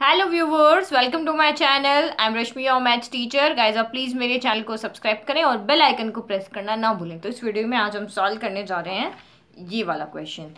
Hello viewers, welcome to my channel. I am Rashmi, your maths teacher. Guys आप please मेरे channel को subscribe करें और बेल आइकन को प्रेस करना ना भूलें। तो इस वीडियो में आज हम सॉल्व करने जा रहे हैं ये वाला question.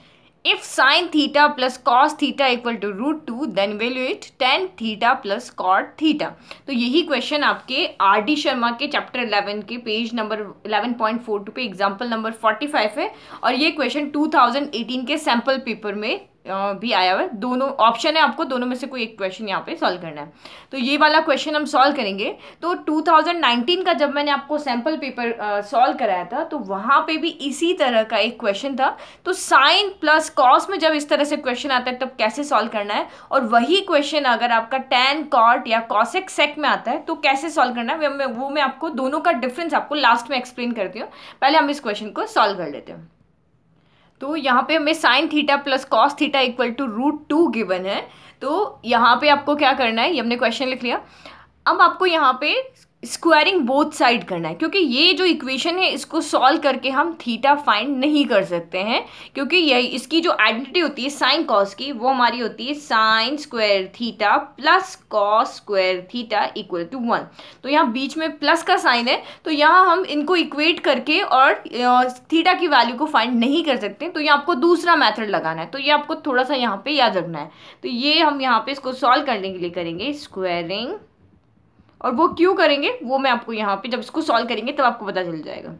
If sine theta plus cos theta equal to √2 then evaluate tan theta plus cot theta. तो यही क्वेश्चन आपके आर.डी. शर्मा के चैप्टर 11 के पेज नंबर 11.42 पे एग्जाम्पल नंबर 45 है। और ये क्वेश्चन 2018 के सैम्पल पेपर में भी आया हुआ है। दोनों ऑप्शन है, आपको दोनों में से कोई एक क्वेश्चन यहाँ पे सॉल्व करना है। तो ये वाला क्वेश्चन हम सॉल्व करेंगे। तो 2019 का जब मैंने आपको सैम्पल पेपर सॉल्व कराया था तो वहाँ पे भी इसी तरह का एक क्वेश्चन था। तो साइन प्लस कॉस में जब इस तरह से क्वेश्चन आता है तब कैसे सॉल्व करना है, और वही क्वेश्चन अगर आपका टैन कॉट या कॉसेक सेक में आता है तो कैसे सॉल्व करना है, वो मैं आपको दोनों का डिफरेंस आपको लास्ट में एक्सप्लेन करती हूँ। पहले हम इस क्वेश्चन को सॉल्व कर लेते हैं। तो यहाँ पे हमें sine theta plus cos theta equal to √2 given है। तो यहाँ पे आपको क्या करना है, ये हमने क्वेश्चन लिख लिया। अब आपको यहाँ पे स्क्वायरिंग बोथ साइड करना है, क्योंकि ये जो इक्वेशन है इसको सॉल्व करके हम थीटा फाइंड नहीं कर सकते हैं, क्योंकि यही इसकी जो आइडेंटिटी होती है साइन कॉस की, वो हमारी होती है sine square theta plus cos square theta equal to 1। तो यहाँ बीच में प्लस का साइन है, तो यहाँ हम इनको इक्वेट करके और थीटा की वैल्यू को फाइंड नहीं कर सकते। तो ये आपको दूसरा मैथड लगाना है, तो ये आपको थोड़ा सा यहाँ पे याद रखना है। तो ये हम यहाँ पे इसको सॉल्व करने के लिए करेंगे स्क्वायरिंग, और वो क्यों करेंगे वो मैं आपको यहाँ पे जब इसको सॉल्व करेंगे तब आपको पता चल जाएगा।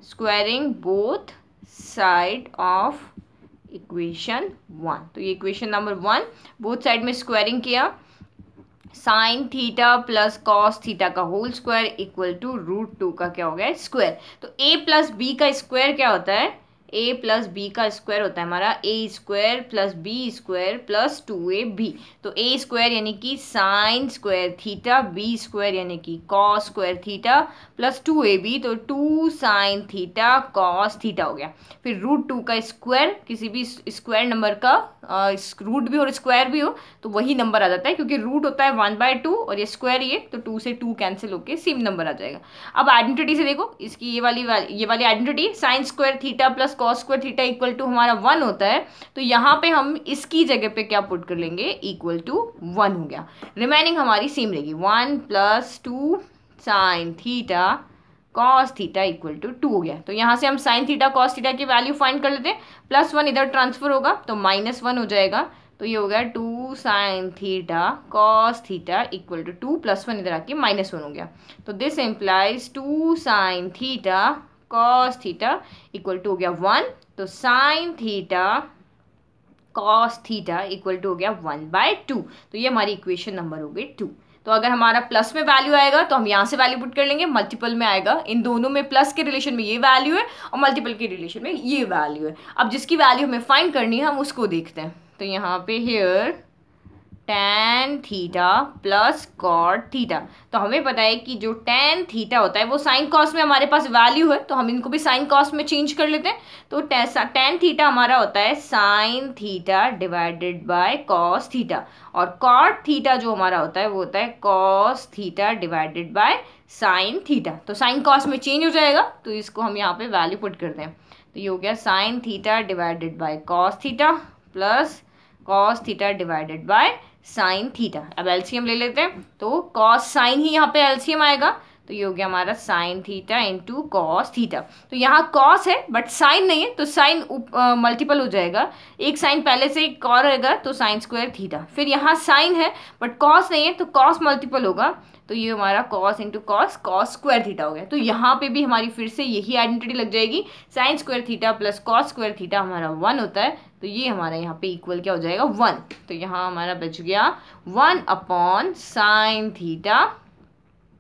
Squaring both side of equation 1। तो ये इक्वेशन नंबर 1, बोथ साइड में स्क्वायरिंग किया। Sine theta plus cos theta का होल स्क्वायर इक्वल टू √2 का क्या हो गया स्क्वायर। तो a प्लस बी का स्क्वायर क्या होता है, a प्लस बी का स्क्वायर होता है हमारा a square plus B square plus 2ab। तो a स्क्वायर यानी कि sine square theta, b square यानी कि cos square theta plus 2ab, तो 2 साइन थीटा कॉस थीटा हो गया। फिर √2 का स्क्वायर, किसी भी स्क्वायर नंबर का रूट भी और स्क्वायर भी हो तो वही नंबर आ जाता है, क्योंकि रूट होता है 1/2 और ये स्क्वायर ये, तो 2 से 2 कैंसिल होके सेम नंबर आ जाएगा। अब आइडेंटिटी से देखो, इसकी ये वाली identity sine square theta plus cos square theta equal to हमारा 1 होता है। तो यहाँ पे हम इसकी जगह पे क्या पुट कर लेंगे, इक्वल टू 1 हो गया। रिमेनिंग हमारी सेम रहेगी, 1 + 2 sine theta cos theta equal to 2 हो गया। तो यहाँ से हम साइन थीटा कॉस थीटा की वैल्यू फाइंड कर लेते हैं। +1 इधर ट्रांसफर होगा तो -1 हो जाएगा। तो ये हो गया 2 sine theta cos theta equal to 2 +1 इधर आके -1 हो गया। तो this implies 2 sine theta cos theta equal to हो गया 1। तो sine theta cos theta equal to हो गया 1/2। तो ये हमारी इक्वेशन नंबर हो गई 2। तो अगर हमारा प्लस में वैल्यू आएगा तो हम यहाँ से वैल्यू पुट कर लेंगे, मल्टीपल में आएगा, इन दोनों में प्लस के रिलेशन में ये वैल्यू है और मल्टीपल के रिलेशन में ये वैल्यू है। अब जिसकी वैल्यू हमें फाइंड करनी है हम उसको देखते हैं। तो यहाँ पे here tan theta plus cot theta, तो हमें पता है कि जो टैन थीटा होता है वो साइन कॉस में हमारे पास वैल्यू है, तो हम इनको भी साइन कॉस में चेंज कर लेते हैं। तो टैन थीटा हमारा होता है sine theta divided by cos theta, और कॉट थीटा जो हमारा होता है वो होता है cos theta divided by sine theta. तो साइन कॉस में चेंज हो जाएगा, तो इसको हम यहाँ पे वैल्यू पुट करते हैं। तो ये हो गया sine theta divided by cos theta plus cos theta divided by sine theta. अब एलसीएम ले लेते हैं, तो कॉस साइन ही यहाँ पे एलसीएम आएगा। तो ये हो गया हमारा sine theta into cos theta. तो यहाँ कॉस है बट साइन नहीं है, तो साइन मल्टीपल हो जाएगा, एक साइन पहले से एक और रहेगा तो साइन स्क्वायर थीटा। फिर यहाँ साइन है बट कॉस नहीं है तो कॉस मल्टीपल होगा, तो ये हमारा cos into cos cos square theta हो गया। तो यहाँ पे भी हमारी फिर से यही आइडेंटिटी लग जाएगी, sign square theta plus cos square theta हमारा 1 होता है। तो ये हमारा यहाँ पे इक्वल क्या हो जाएगा 1। तो यहाँ हमारा बच गया 1 साइन थीटा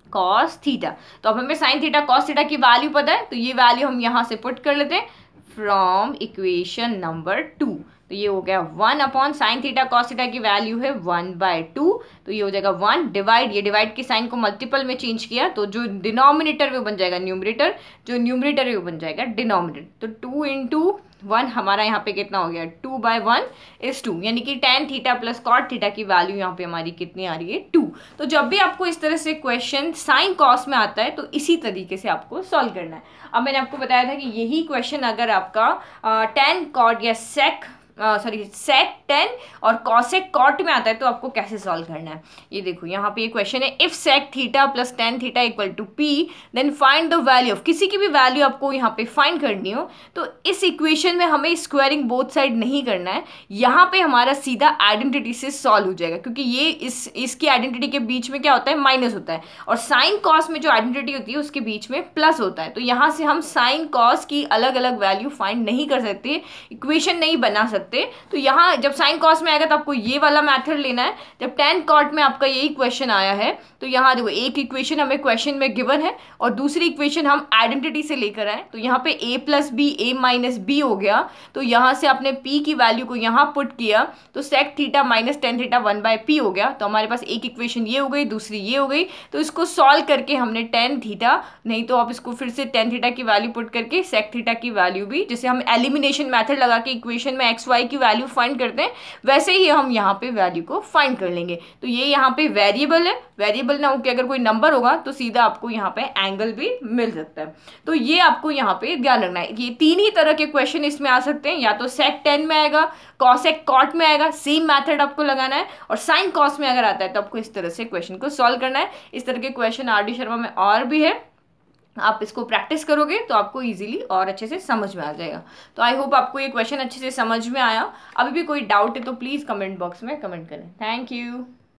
कॉस थीटा। तो अब हमें साइन थीटा कॉस थीटा की वैल्यू पता है, तो ये वैल्यू हम यहाँ से पुट कर लेते हैं फ्रॉम इक्वेशन नंबर 2। तो ये हो गया 1 साइन थीटा कॉस थीटा की वैल्यू है 1/2। तो ये हो जाएगा 1 डिवाइड, ये डिवाइड के साइन को मल्टीपल में चेंज किया तो जो डिनोमिनेटर वो बन जाएगा न्यूमरेटर, जो न्यूमरेटर है वो बन जाएगा डिनोमिनेटर। तो 2 × 1 हमारा यहाँ पे कितना हो गया 2/1 = 2, यानी कि tan theta plus cot theta की वैल्यू यहाँ पे हमारी कितनी आ रही है 2। तो जब भी आपको इस तरह से क्वेश्चन साइन कॉस में आता है तो इसी तरीके से आपको सॉल्व करना है। अब मैंने आपको बताया था कि यही क्वेश्चन अगर आपका टैन कॉट या सेक सॉरी सेक 10 और कॉसेक कॉट में आता है तो आपको कैसे सॉल्व करना है। ये देखो यहाँ पे ये क्वेश्चन है, if sec theta plus tan theta equal to P then find the value of, किसी की भी वैल्यू आपको यहाँ पे फाइंड करनी हो तो इस इक्वेशन में हमें स्क्वायरिंग बोथ साइड नहीं करना है, यहाँ पे हमारा सीधा आइडेंटिटी से सॉल्व हो जाएगा, क्योंकि ये इसकी आइडेंटिटी के बीच में क्या होता है, माइनस होता है, और साइन कॉस में जो आइडेंटिटी होती है उसके बीच में प्लस होता है। तो यहाँ से हम साइन कॉस की अलग अलग वैल्यू फाइंड नहीं कर सकते, इक्वेशन नहीं बना सकते। तो यहाँ जब साइन कॉस में आएगा तो आपको ये वाला मेथड लेना है। जब टेन कॉट में आपका यही क्वेश्चन आया है तो यहाँ देखो एक इक्वेशन हमें क्वेश्चन में गिवन है और दूसरी इक्वेशन हम आइडेंटिटी से लेकर आए, तो यहाँ पे a plus B A minus B हो गया। तो यहाँ से आपने p की वैल्यू को यहाँ पुट किया तो sec theta minus tan theta 1/p हो गया। तो हमारे पास एक इक्वेशन ये हो गई, दूसरी ये हो गई। तो इसको सॉल्व करके हमने टेन थीटा, नहीं तो आप इसको फिर से टेन थीटा की वैल्यू पुट करके सेक थीटा की वैल्यू भी, जैसे हम एलिमिनेशन मेथड लगा के इक्वेशन में एक्स वाई की वैल्यू फाइंड करते हैं वैसे ही हम यहाँ पे वैल्यू को फाइंड कर लेंगे। तो ये यहाँ पे वेरिएबल है, वेरिएबल ना हो कि अगर कोई नंबर होगा तो सीधा आपको यहाँ पे एंगल भी मिल सकता है। तो ये आपको यहाँ पे ध्यान रखना है। ये तीन ही तरह के क्वेश्चन इसमें आ सकते हैं, या तो सेक 10 में आएगा, कॉसेक कॉट में आएगा, सेम मेथड आपको लगाना है, और साइन कॉस में अगर आता है तो आपको इस तरह से क्वेश्चन को सॉल्व करना है। इस तरह के क्वेश्चन RD शर्मा में और भी है, आप इसको प्रैक्टिस करोगे तो आपको इजीली और अच्छे से समझ में आ जाएगा। तो आई होप आपको ये क्वेश्चन अच्छे से समझ में आया। अभी भी कोई डाउट है तो प्लीज़ कमेंट बॉक्स में कमेंट करें। Thank you.